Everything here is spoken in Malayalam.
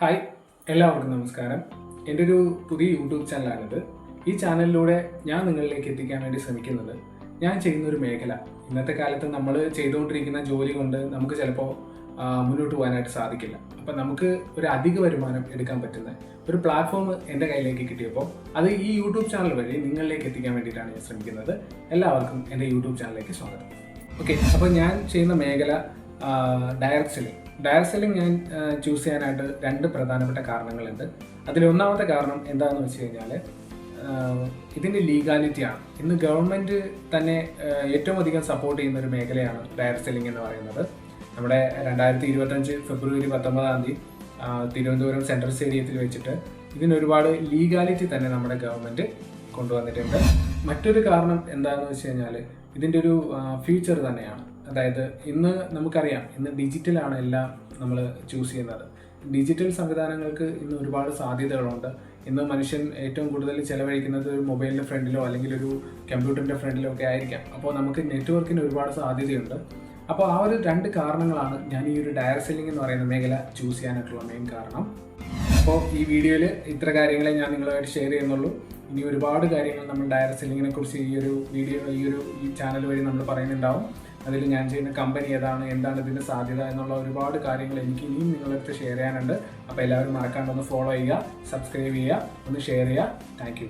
ഹായ്, എല്ലാവർക്കും നമസ്കാരം. എൻ്റെ ഒരു പുതിയ യൂട്യൂബ് ചാനലാണിത്. ഈ ചാനലിലൂടെ ഞാൻ നിങ്ങളിലേക്ക് എത്തിക്കാൻ വേണ്ടി ശ്രമിക്കുന്നത് ഞാൻ ചെയ്യുന്നൊരു മേഖല. ഇന്നത്തെ കാലത്ത് നമ്മൾ ചെയ്തുകൊണ്ടിരിക്കുന്ന ജോലി കൊണ്ട് നമുക്ക് ചിലപ്പോൾ മുന്നോട്ട് പോകാനായിട്ട് സാധിക്കില്ല. അപ്പം നമുക്ക് ഒരു അധിക വരുമാനം എടുക്കാൻ പറ്റുന്ന ഒരു പ്ലാറ്റ്ഫോം എൻ്റെ കയ്യിലേക്ക് കിട്ടിയപ്പോൾ അത് ഈ യൂട്യൂബ് ചാനൽ വഴി നിങ്ങളിലേക്ക് എത്തിക്കാൻ വേണ്ടിയിട്ടാണ് ഞാൻ ശ്രമിക്കുന്നത്. എല്ലാവർക്കും എൻ്റെ യൂട്യൂബ് ചാനലിലേക്ക് സ്വാഗതം. ഓക്കെ, അപ്പോൾ ഞാൻ ചെയ്യുന്ന മേഖല ഡയറക്റ്റ് സെല്ലിംഗ് ഞാൻ ചൂസ് ചെയ്യാനായിട്ട് രണ്ട് പ്രധാനപ്പെട്ട കാരണങ്ങളുണ്ട്. അതിലൊന്നാമത്തെ കാരണം എന്താണെന്ന് വെച്ച് കഴിഞ്ഞാൽ ഇതിൻ്റെ ലീഗാലിറ്റിയാണ്. ഇന്ന് ഗവൺമെൻറ് തന്നെ ഏറ്റവും അധികം സപ്പോർട്ട് ചെയ്യുന്ന ഒരു മേഖലയാണ് ഡയറക്റ്റ് സെല്ലിംഗ് എന്ന് പറയുന്നത്. നമ്മുടെ 2025 ഫെബ്രുവരി 19 തിരുവനന്തപുരം സെൻട്രൽ സ്റ്റേഡിയത്തിൽ വെച്ചിട്ട് ഇതിനൊരുപാട് ലീഗാലിറ്റി തന്നെ നമ്മുടെ ഗവൺമെൻറ് കൊണ്ടുവന്നിട്ടുണ്ട്. മറ്റൊരു കാരണം എന്താണെന്ന് വെച്ച് കഴിഞ്ഞാൽ ഇതിൻ്റെ ഒരു ഫ്യൂച്ചർ തന്നെയാണ്. അതായത് ഇന്ന് നമുക്കറിയാം, ഇന്ന് ഡിജിറ്റലാണ് എല്ലാം നമ്മൾ ചൂസ് ചെയ്യുന്നത്. ഡിജിറ്റൽ സംവിധാനങ്ങൾക്ക് ഇന്ന് ഒരുപാട് സാധ്യതകളുണ്ട്. ഇന്ന് മനുഷ്യൻ ഏറ്റവും കൂടുതൽ ചിലവഴിക്കുന്നത് ഒരു മൊബൈലിൻ്റെ ഫ്രണ്ടിലോ അല്ലെങ്കിൽ ഒരു കമ്പ്യൂട്ടറിൻ്റെ ഫ്രണ്ടിലോ ഒക്കെ ആയിരിക്കാം. അപ്പോൾ നമുക്ക് നെറ്റ്വർക്കിന് ഒരുപാട് സാധ്യതയുണ്ട്. അപ്പോൾ ആ ഒരു രണ്ട് കാരണങ്ങളാണ് ഞാൻ ഈ ഒരു ഡയറക്റ്റ് സെല്ലിംഗ് എന്ന് പറയുന്ന മേഖല ചൂസ് ചെയ്യാനായിട്ടുള്ള മെയിൻ കാരണം. അപ്പോൾ ഈ വീഡിയോയിൽ ഇത്ര കാര്യങ്ങളെ ഞാൻ നിങ്ങളുമായിട്ട് ഷെയർ ചെയ്യുന്നുള്ളൂ. ഇനി ഒരുപാട് കാര്യങ്ങൾ നമ്മൾ ഡയറക്റ്റ് സെല്ലിങ്ങിനെ കുറിച്ച് ഈ ചാനൽ വഴി നമ്മൾ പറയുന്നുണ്ടാവും. അതിൽ ഞാൻ ചെയ്യുന്ന കമ്പനി ഏതാണ്, എന്താണ് ഇതിൻ്റെ സാധ്യത എന്നുള്ള ഒരുപാട് കാര്യങ്ങൾ എനിക്ക് ഇനിയും നിങ്ങളടുത്ത് ഷെയർ ചെയ്യാനുണ്ട്. അപ്പോൾ എല്ലാവരും മറക്കാണ്ട് ഒന്ന് ഫോളോ ചെയ്യുക, സബ്സ്ക്രൈബ് ചെയ്യുക, ഒന്ന് ഷെയർ ചെയ്യുക. Thank you.